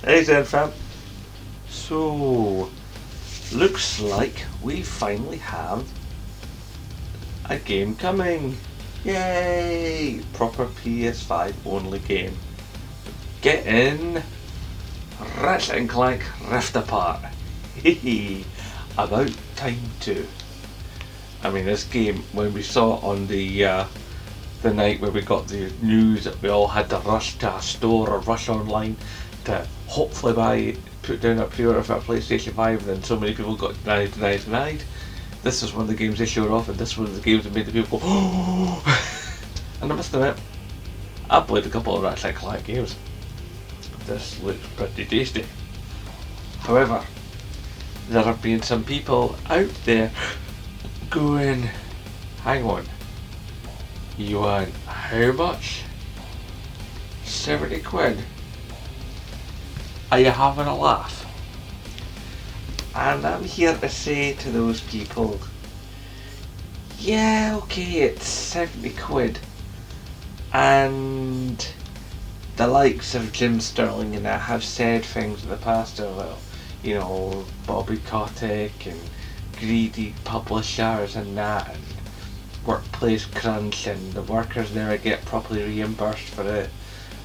Hey then, fam. So, looks like we finally have a game coming. Yay! Proper PS5 only game. Get in, Ratchet and Clank Rift Apart. Hehe. About time too. I mean, this game, when we saw it on the night where we got the news that we all had to rush to a store or rush online to hopefully put down a pre-order for a PlayStation 5, and then so many people got denied. This was one of the games they showed off, and this was one of the games that made the people go, oh! And I must admit, I played a couple of Ratchet & Clank games. This looks pretty tasty. However, there have been some people out there going, hang on, you want how much? 70 quid? Are you having a laugh? And I'm here to say to those people, yeah, okay, it's 70 quid. And the likes of Jim Sterling and I have said things in the past about, you know, Bobby Kotick and greedy publishers and that, and workplace crunch, and the workers never get properly reimbursed for it,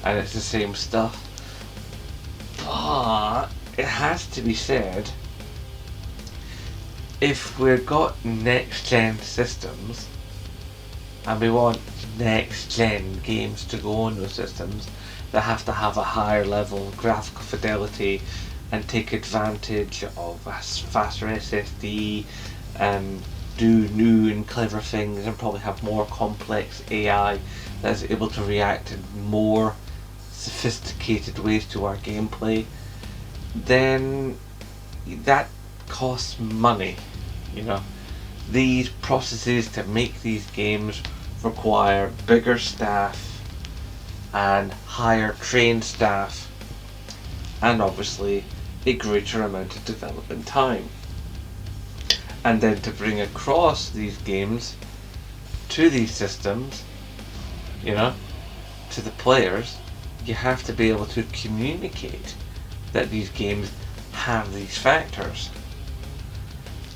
and it's the same stuff. But it has to be said, if we've got next gen systems and we want next gen games to go on those systems, they have to have a higher level of graphical fidelity and take advantage of a faster SSD and do new and clever things and probably have more complex AI that's able to react in more sophisticated ways to our gameplay, then that costs money. You know, these processes to make these games require bigger staff and higher trained staff, and obviously a greater amount of development time. And then to bring across these games to these systems, you know, to the players, you have to be able to communicate that these games have these factors.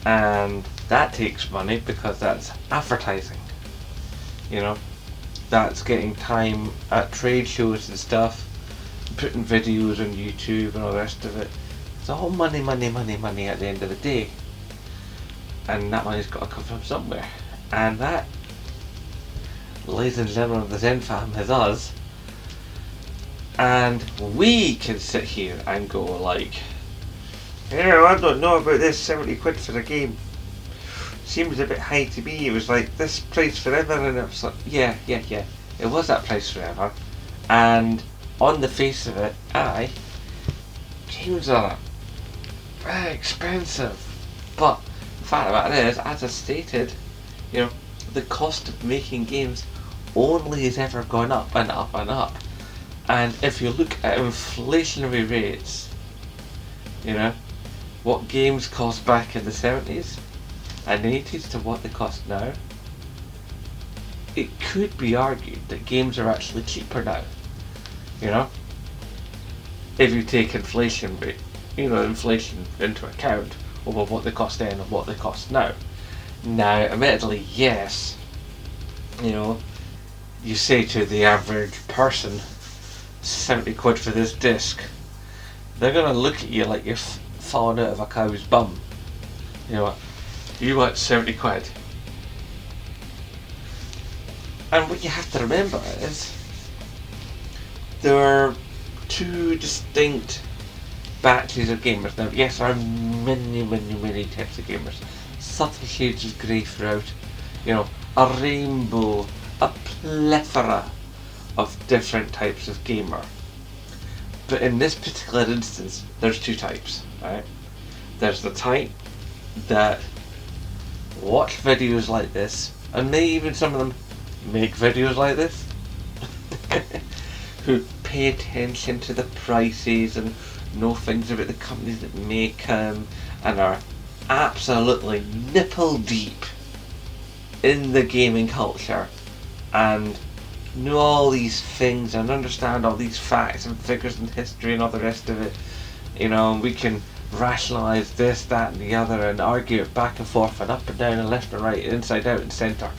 And that takes money because that's advertising. You know, that's getting time at trade shows and stuff, putting videos on YouTube and all the rest of it. It's all money at the end of the day. And that money's got to come from somewhere. And that, ladies and gentlemen of the Zen fam, is us. And we can sit here and go like, yeah, I don't know about this 70 quid for a game. Seems a bit high to me. It was like this price forever, and it was like, yeah. It was that price forever. And on the face of it, games are very expensive. But the fact of the matter is, as I stated, you know, the cost of making games only has ever gone up and up and up. And if you look at inflationary rates, you know, what games cost back in the 70s and 80s to what they cost now, it could be argued that games are actually cheaper now. You know, if you take inflation into account over what they cost then and what they cost now. Now, admittedly, yes, you know, you say to the average person, 70 quid for this disc, they're going to look at you like you're falling out of a cow's bum. You know what? You want 70 quid. And what you have to remember is, there are two distinct batches of gamers. Now, yes, there are many types of gamers. Subtle shades of grey throughout. You know, a rainbow, a plethora of different types of gamer. But in this particular instance, there's two types, right? There's the type that watch videos like this, and maybe even some of them make videos like this, who pay attention to the prices and know things about the companies that make them, and are absolutely nipple deep in the gaming culture, and know all these things and understand all these facts and figures and history and all the rest of it, We can rationalise this, that and the other and argue it back and forth and up and down and left and right and inside out and centre.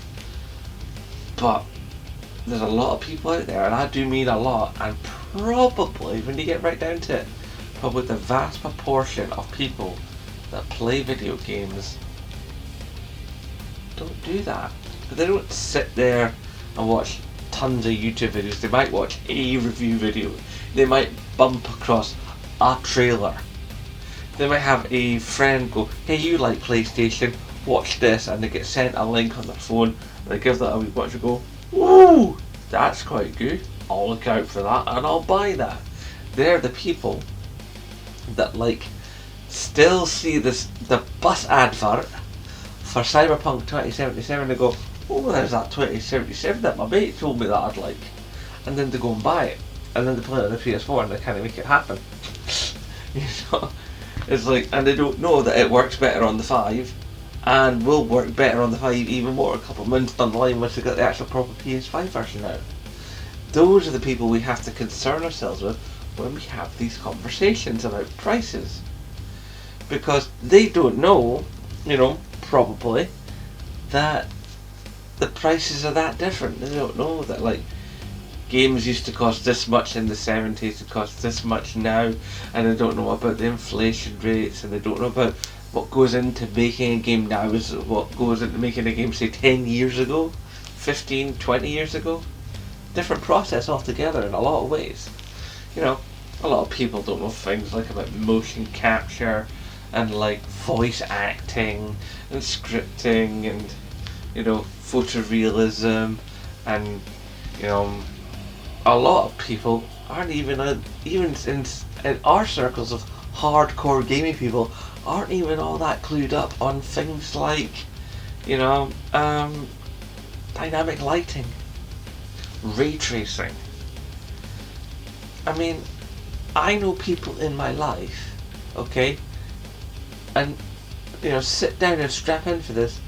But there's a lot of people out there, and I do mean a lot, and probably, when you get right down to it, probably the vast proportion of people that play video games don't do that. They don't sit there and watch tons of YouTube videos. They might watch a review video. They might bump across a trailer. They might have a friend go, hey, you like PlayStation, watch this, and they get sent a link on their phone, and they give that a wee watch and go, ooh, that's quite good, I'll look out for that and I'll buy that. They're the people that still see the bus advert for Cyberpunk 2077. They go, oh, there's that 2077 that my mate told me that I'd like, and then they go and buy it, and then they play it on the PS4 and they kind of make it happen. It's and they don't know that it works better on the 5 and will work better on the 5 even more a couple of months down the line once they got the actual proper PS5 version out. Those are the people we have to concern ourselves with when we have these conversations about prices, because they don't know, probably, that the prices are that different. They don't know that games used to cost this much in the 70s to cost this much now, and they don't know about the inflation rates, and they don't know about what goes into making a game now is what goes into making a game, say, 10 years ago, 15, 20 years ago. Different process altogether in a lot of ways. A lot of people don't know things about motion capture and voice acting and scripting and photorealism, and a lot of people aren't even in our circles of hardcore gaming people aren't even all that clued up on things like dynamic lighting, ray tracing. I mean, I know people in my life, okay, and sit down and strap in for this,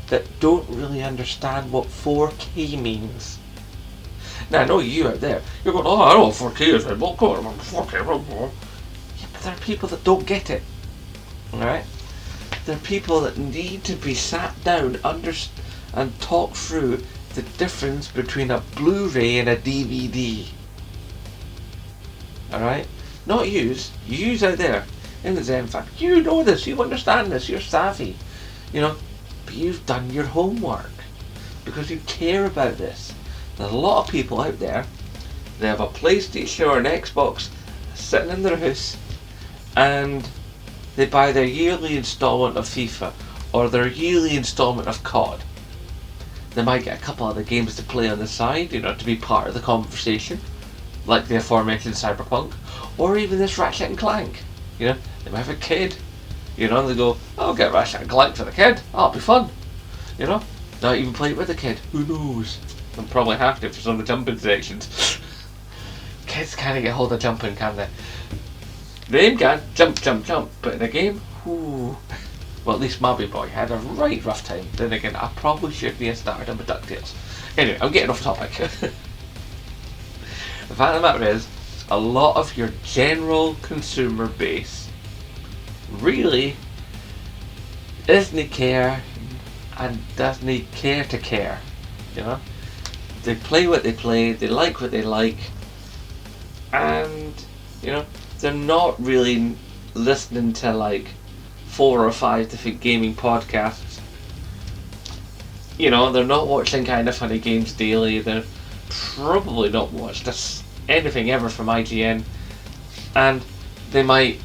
that don't really understand what 4K means. Now I know you out there, you're going, oh, I know what 4K is, right? Well, go on, 4K. Yeah, but there are people that don't get it. Alright? There are people that need to be sat down and talk through the difference between a Blu-ray and a DVD. Alright? Not yous out there in the Zen Fact. You know this, you understand this, you're savvy. But you've done your homework because you care about this. There's a lot of people out there, they have a PlayStation or an Xbox sitting in their house, and they buy their yearly installment of FIFA or their yearly installment of COD. They might get a couple other games to play on the side, to be part of the conversation, like the aforementioned Cyberpunk, or even this Ratchet and Clank. They might have a kid, and they go, I'll get Ratchet and Clank for the kid, that'll be fun. Not even play it with the kid, who knows? They'll probably have to for some of the jumping sections. Kids can't get hold of jumping, can they? They can jump, but in a game, ooh. Well, at least my wee boy had a right rough time. Then again, I probably should be started on my DuckTales. Anyway, I'm getting off topic. The fact of the matter is, a lot of your general consumer base really doesn't care and doesn't care to care. They play what they play, they like what they like, and they're not really listening to 4 or 5 different gaming podcasts. They're not watching Kinda Funny Games daily. They're probably not watched anything ever from IGN, and they might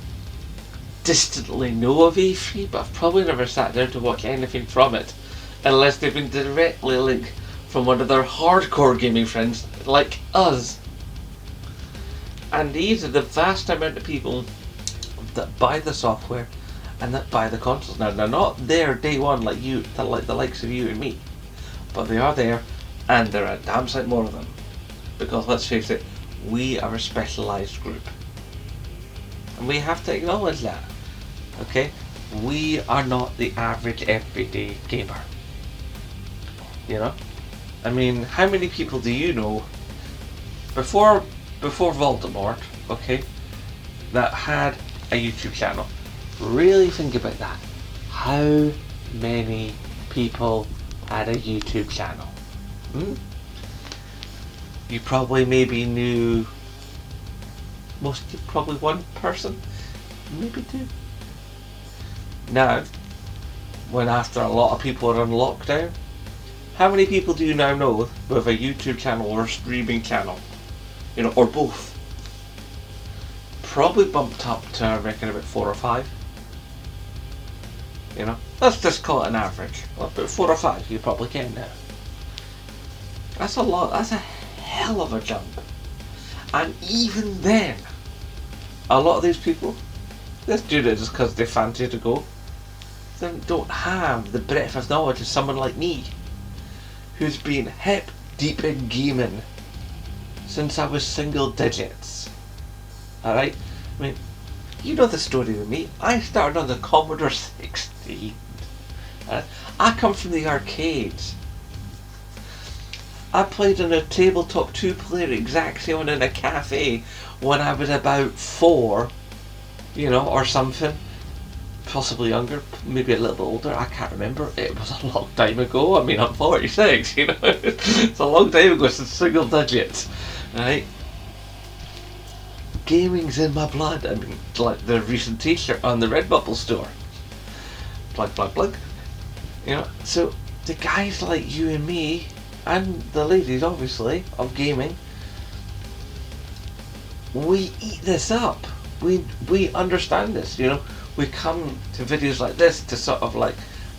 distantly know of E3, but I've probably never sat down to watch anything from it unless they've been directly linked from one of their hardcore gaming friends like us. And these are the vast amount of people that buy the software and that buy the consoles. Now they're not there day one like the likes of you and me, but they are there, and there are a damn sight more of them, because let's face it, we are a specialised group, and we have to acknowledge that. Okay, we are not the average everyday gamer. I mean, how many people do you know before Voldemort, okay, that had a YouTube channel. Really think about that. How many people had a YouTube channel? You probably maybe knew probably one person, maybe two. Now, when after a lot of people are on lockdown, how many people do you now know with a YouTube channel or a streaming channel? You know, or both? Probably bumped up to, I reckon, about 4 or 5. You know, let's just call it an average. Well, about 4 or 5 you probably can now. That's a lot. That's a hell of a jump. And even then, a lot of these people, they do it just because they fancy to go. They don't have the breadth of knowledge of someone like me, who's been hip deep in gaming since I was single digits. Alright? I mean, you know the story with me. I started on the Commodore 16. I come from the arcades. I played on a tabletop 2-player Exaction in a cafe when I was about 4, you know, or something. Possibly younger, maybe a little bit older, I can't remember. It was a long time ago. I mean, I'm 46, you know. It's a long time ago since single digits, right? Gaming's in my blood. I mean, like the recent t-shirt on the Redbubble store. Plug, plug, plug. You know, so the guys like you and me, and the ladies, obviously, of gaming, we eat this up. We understand this, you know. We come to videos like this to sort of like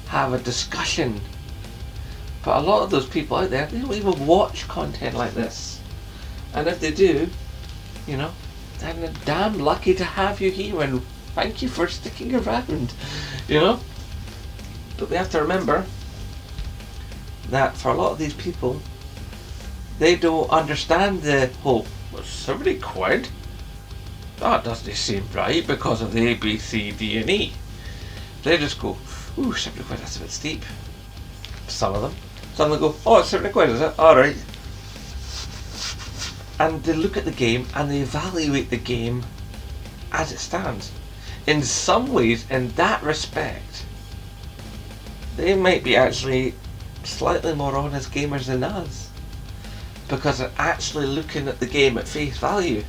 have a discussion. But a lot of those people out there, they don't even watch content like this. And if they do, you know, then they're damn lucky to have you here, and thank you for sticking around, you know. But we have to remember that for a lot of these people, they don't understand the whole, well, 70 quid? That doesn't seem right because of the A, B, C, D and E. They just go, ooh, 70 quid, that's a bit steep. Some of them. Some of them go, oh, it's 70 quid, is it? Alright. And they look at the game and they evaluate the game as it stands. In some ways, in that respect, they might be actually slightly more honest gamers than us. Because they're actually looking at the game at face value.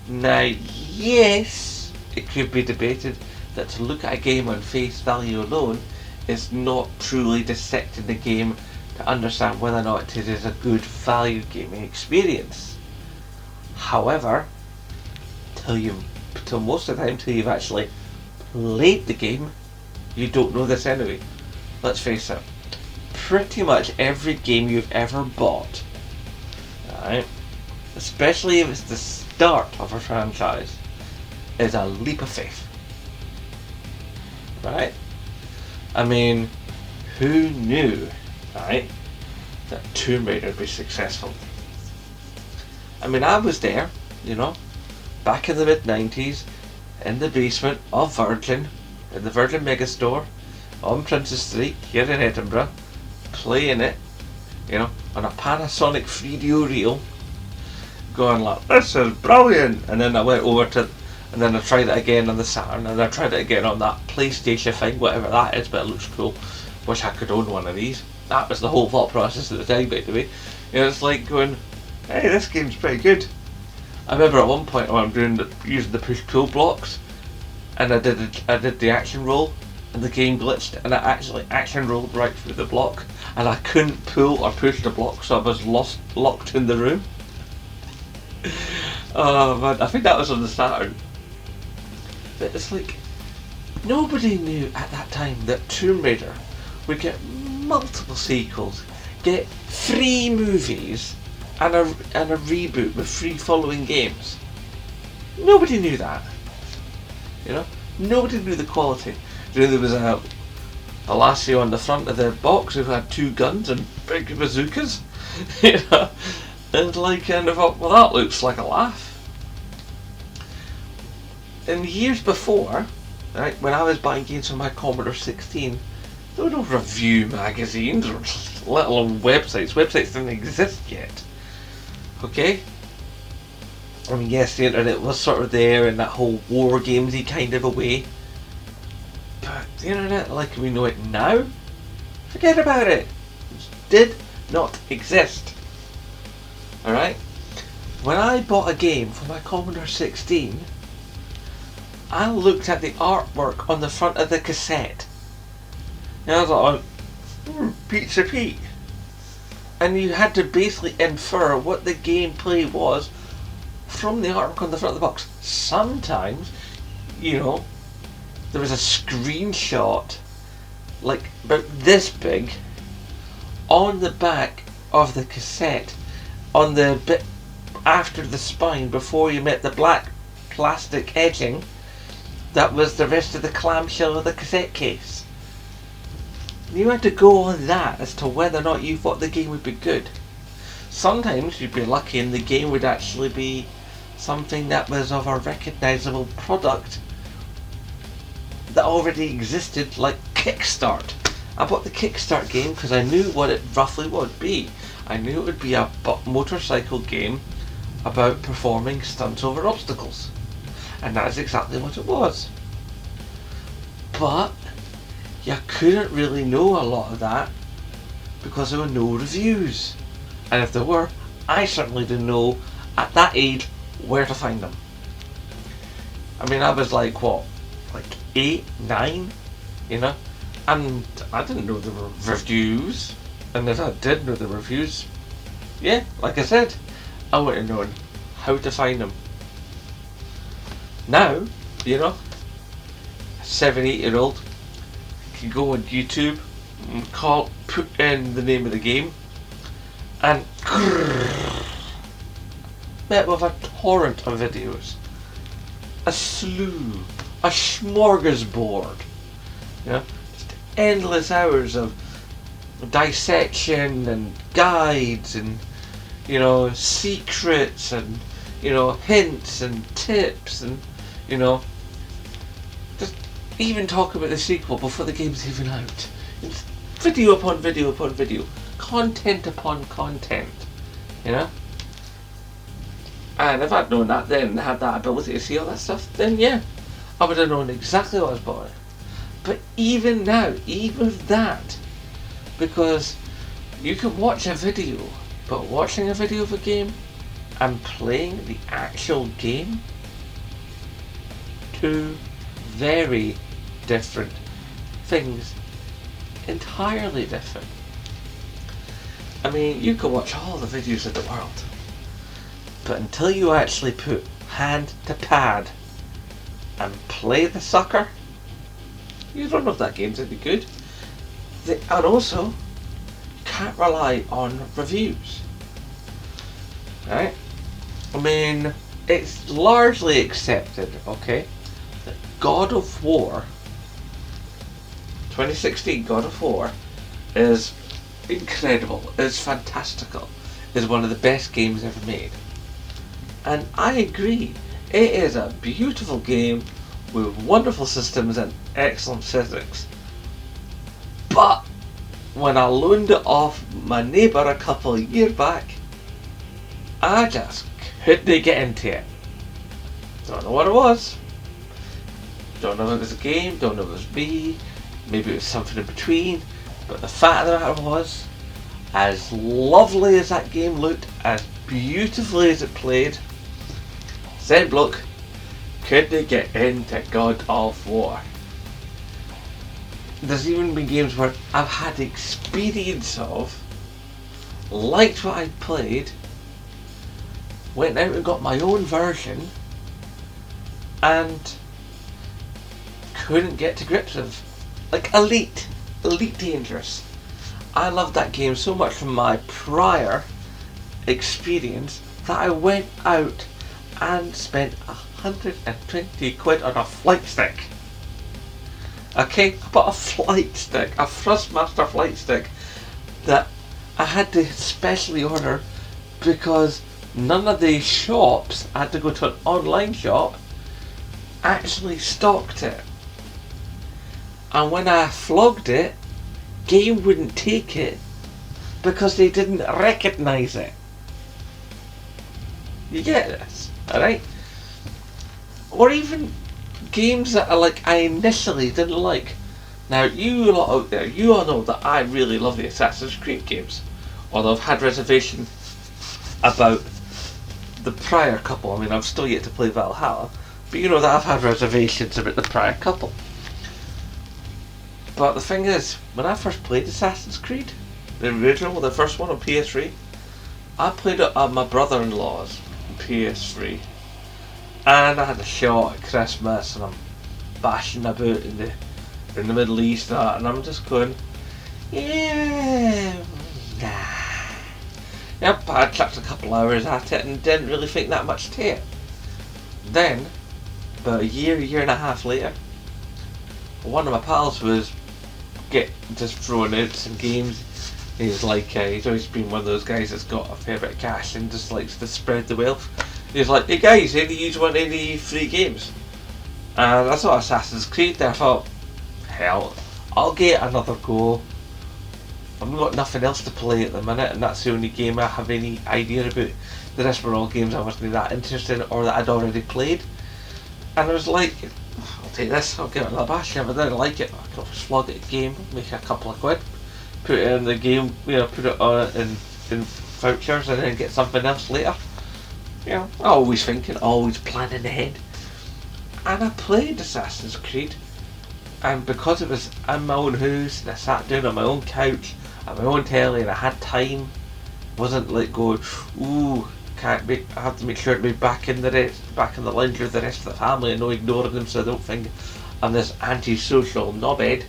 Now, yes, it could be debated that to look at a game on face value alone is not truly dissecting the game to understand whether or not it is a good value gaming experience. However, till most of the time, till you've actually played the game, you don't know this anyway. Let's face it, pretty much every game you've ever bought, right, especially if it's the start of a franchise, is a leap of faith, right? I mean, who knew, right, that Tomb Raider would be successful? I mean, I was there, you know, back in the mid-90s, in the basement of Virgin, in the Virgin Megastore, on Princess Street, here in Edinburgh, playing it, you know, on a Panasonic 3DO reel, going like, this is brilliant. And then I went over to, and then I tried it again on the Saturn, and I tried it again on that PlayStation thing, whatever that is, but it looks cool. Wish I could own one of these. That was the whole thought process at the time, by the way. You know, it's like going, hey, this game's pretty good. I remember at one point when I'm using the push-pull blocks, and I did the action roll, and the game glitched, and I actually action rolled right through the block, and I couldn't pull or push the block, so I was locked in the room. Oh man, I think that was on the Saturn. But it's like, nobody knew at that time that Tomb Raider would get multiple sequels, get 3 movies, and a reboot with 3 following games. Nobody knew that. You know, nobody knew the quality. You know, there was a lassie on the front of the box who had 2 guns and big bazookas. You know. And like, and I thought, well, that looks like a laugh. And years before, right, when I was buying games on my Commodore 16, there were no review magazines, or let alone websites. Websites didn't exist yet. Okay? I mean, yes, the internet was sort of there in that whole war gamesy kind of a way. But the internet like we know it now, forget about it. It did not exist. Alright? When I bought a game for my Commodore 16, I looked at the artwork on the front of the cassette. And I was like, Pizza Pete. And you had to basically infer what the gameplay was from the artwork on the front of the box. Sometimes, there was a screenshot, like about this big, on the back of the cassette, on the bit after the spine before you met the black plastic edging. That was the rest of the clamshell of the cassette case. You had to go on that as to whether or not you thought the game would be good. Sometimes you'd be lucky and the game would actually be something that was of a recognisable product that already existed, like Kickstart. I bought the Kickstart game because I knew what it roughly would be. I knew it would be a motorcycle game about performing stunts over obstacles. And that is exactly what it was. But you couldn't really know a lot of that because there were no reviews. And if there were, I certainly didn't know at that age where to find them. I mean, I was like 8, 9, and I didn't know there were reviews. And if I did know the reviews, like I said, I would have known how to find them. Now, a 7, 8-year-old can go on YouTube and put in the name of the game, and met with a torrent of videos, a slew, a smorgasbord, just endless hours of dissection and guides and secrets and hints and tips and just even talk about the sequel before the game's even out. It's video upon video upon video, content upon content, And if I'd known that then and had that ability to see all that stuff, then I would have known exactly what I was buying. But even now, even that, because you can watch a video, but watching a video of a game and playing the actual game, two very different things, entirely different. I mean, you can watch all the videos in the world, but until you actually put hand to pad and play the sucker, you don't know if that game's any good. And also, can't rely on reviews. Right? I mean, it's largely accepted, that God of War, 2016 God of War, is incredible, is fantastical, is one of the best games ever made. And I agree, it is a beautiful game with wonderful systems and excellent physics. But when I loaned it off my neighbour a couple of years back, I just couldn't get into it. Don't know what it was. Don't know if it was a game, don't know if it was me, maybe it was something in between. But the fact of the matter was, as lovely as that game looked, as beautifully as it played, said bloke couldn't get into God of War. There's even been games where I've had experience of, liked what I played, went out and got my own version, and couldn't get to grips with. Like Elite Dangerous. I loved that game so much from my prior experience that I went out and spent 120 quid on a flight stick. Okay, I bought a flight stick, a Thrustmaster flight stick that I had to specially order because none of the shops, I had to go to an online shop, actually stocked it. And when I flogged it, Game wouldn't take it because they didn't recognise it. You get this? Alright? Or even games that I initially didn't like. Now, you lot out there, you all know that I really love the Assassin's Creed games. Although I've had reservation about the prior couple. I mean, I've still yet to play Valhalla. But you know that I've had reservations about the prior couple. But the thing is, when I first played Assassin's Creed, the original, the first one on PS3, I played it at my brother-in-law's PS3. And I had a shot at Christmas, and I'm bashing about in the Middle East, and I'm just going, yeah, nah. Yep, I chucked a couple hours at it and didn't really think that much to it. Then, about a year and a half later, one of my pals was just throwing out some games. He's he's always been one of those guys that's got a fair bit of cash and just likes to spread the wealth. He's like, hey guys, any you want any free games? And I saw Assassin's Creed there. I thought, hell, I'll get another go. I've got nothing else to play at the minute, and that's the only game I have any idea about. The rest were all games I wasn't that interested in or that I'd already played. And I was like, I'll take this, I'll give it a bash. If I didn't like it, I could slog it a game, make a couple of quid, put it in the game, put it on it in vouchers, and then get something else later. Always thinking, always planning ahead. And I played Assassin's Creed, and because it was in my own house, and I sat down on my own couch, at my own telly, and I had time, wasn't like going, ooh, I have to make sure to be back in the lounge with the rest of the family and no ignoring them so I don't think I'm this antisocial knobhead.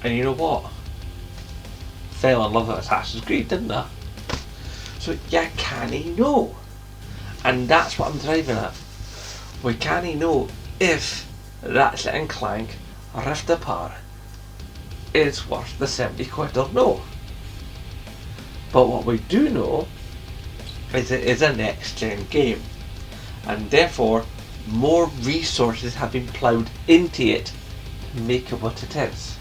And you know what? Fell in love with Assassin's Creed, didn't I? So you can't know. And that's what I'm driving at. We can't know if Ratchet and Clank Rift Apart is worth the 70 quid or no. But what we do know is it is a next gen game, and therefore more resources have been ploughed into it to make it what it is.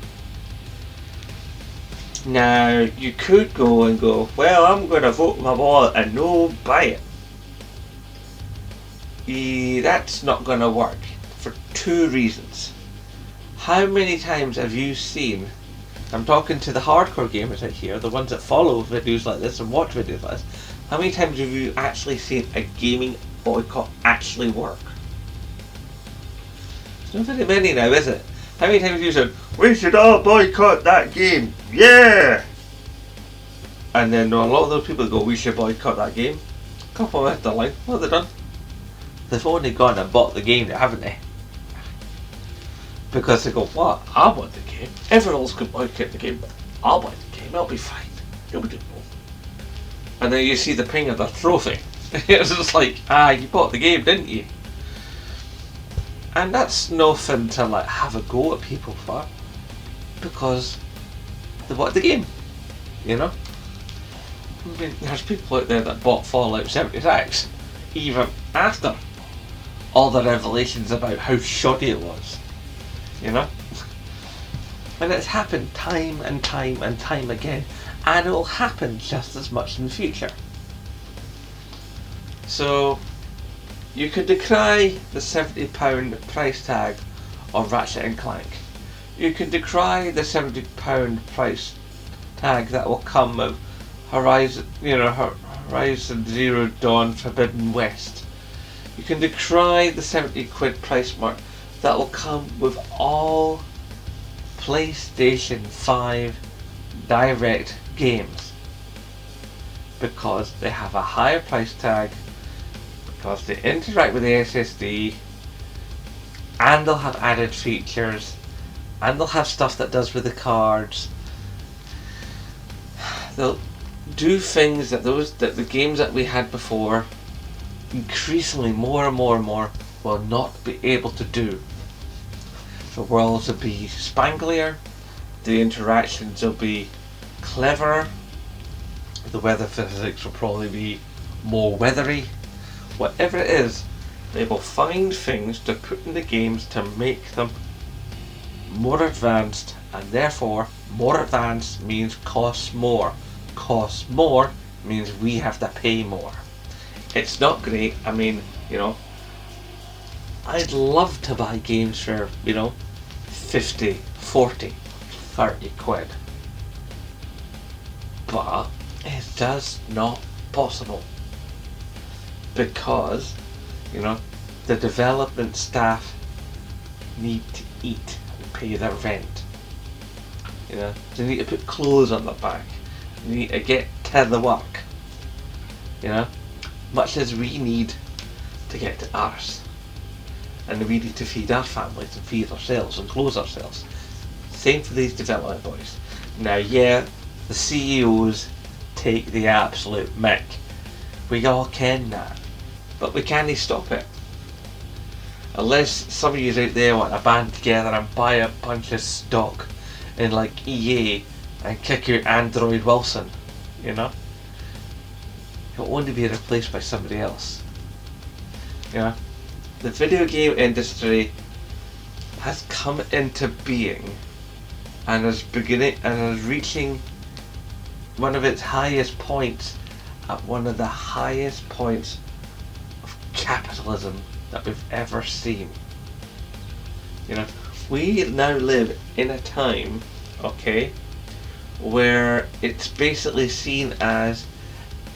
Now you could go and go, well, I'm going to vote my wallet and no buy it. That's not going to work for two reasons. How many times have you seen, I'm talking to the hardcore gamers out here, the ones that follow videos like this and watch videos like this, how many times have you actually seen a gaming boycott actually work? It's not very many now, is it? How many times have you said, we should all boycott that game, yeah! And then a lot of those people go, we should boycott that game. A couple of minutes down the line, what have they done? They've only gone and bought the game, haven't they? Because they go, what? I want the game. Everyone else can boycott the game, but I'll buy the game, I'll be fine. Nobody will. And then you see the ping of the trophy. It's just like, you bought the game, didn't you? And that's nothing to have a go at people for, because they bought the game, I mean, there's people out there that bought Fallout 76 even after all the revelations about how shoddy it was, And it's happened time and time and time again, and it will happen just as much in the future. So you could decry the £70 price tag of Ratchet and Clank. You can decry the £70 price tag that will come with Horizon Zero Dawn Forbidden West. You can decry the 70 quid price mark that will come with all PlayStation 5 direct games, because they have a higher price tag, because they interact with the SSD, and they'll have added features, and they'll have stuff that does with the cards. They'll do things that the games that we had before, increasingly more and more and more, will not be able to do. The worlds will be spanglier, the interactions will be cleverer, the weather physics will probably be more weathery. Whatever it is, they will find things to put in the games to make them more advanced, and therefore more advanced means costs more. Costs more means we have to pay more. It's not great. I mean, I'd love to buy games for, 50, 40, 30 quid. But it's just not possible. Because, the development staff need to eat and pay their rent. They need to put clothes on their back. They need to get to the work. Much as we need to get to ours. And we need to feed our families and feed ourselves and clothe ourselves. Same for these development boys. Now, yeah, the CEOs take the absolute mick. We all can that. But we can't stop it. Unless some of you out there want to band together and buy a bunch of stock in like EA and kick out Android Wilson, He'll only be replaced by somebody else. The video game industry has come into being and is reaching one of its highest points at one of the highest points of capitalism that we've ever seen. We now live in a time, where it's basically seen as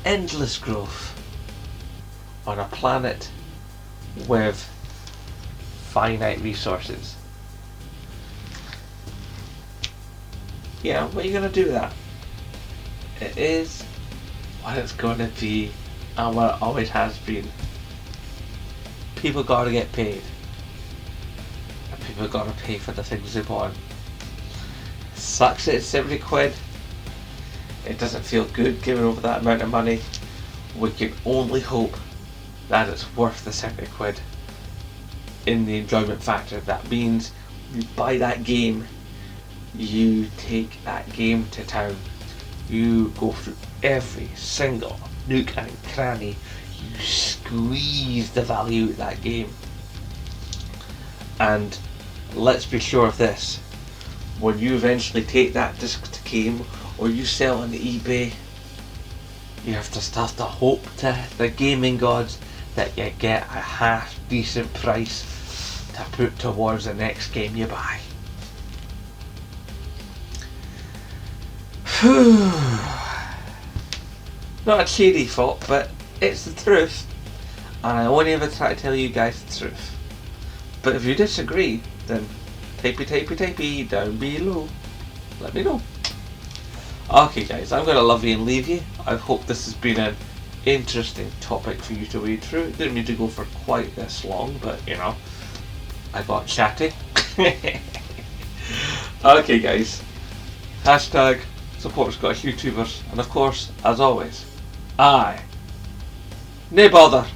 endless growth on a planet with finite resources. What are you going to do with that? It is what it's going to be and what it always has been. People got to get paid. And people got to pay for the things they want. It sucks that it's 70 quid. It doesn't feel good giving over that amount of money. We can only hope that it's worth the 70 quid in the enjoyment factor. That means you buy that game, you take that game to town, you go through every single nook and cranny, you squeeze the value of that game. And let's be sure of this, when you eventually take that disc to game or you sell on eBay, you have to start to hope to the gaming gods that you get a half decent price to put towards the next game you buy. Not a cheery thought, but it's the truth, and I only ever try to tell you guys the truth. But if you disagree, then typey down below. Let me know. Okay guys, I'm going to love you and leave you. I hope this has been an interesting topic for you to wade through. It didn't need to go for quite this long, but I got chatty. Okay guys, hashtag support Scottish YouTubers, and of course, as always, no bother.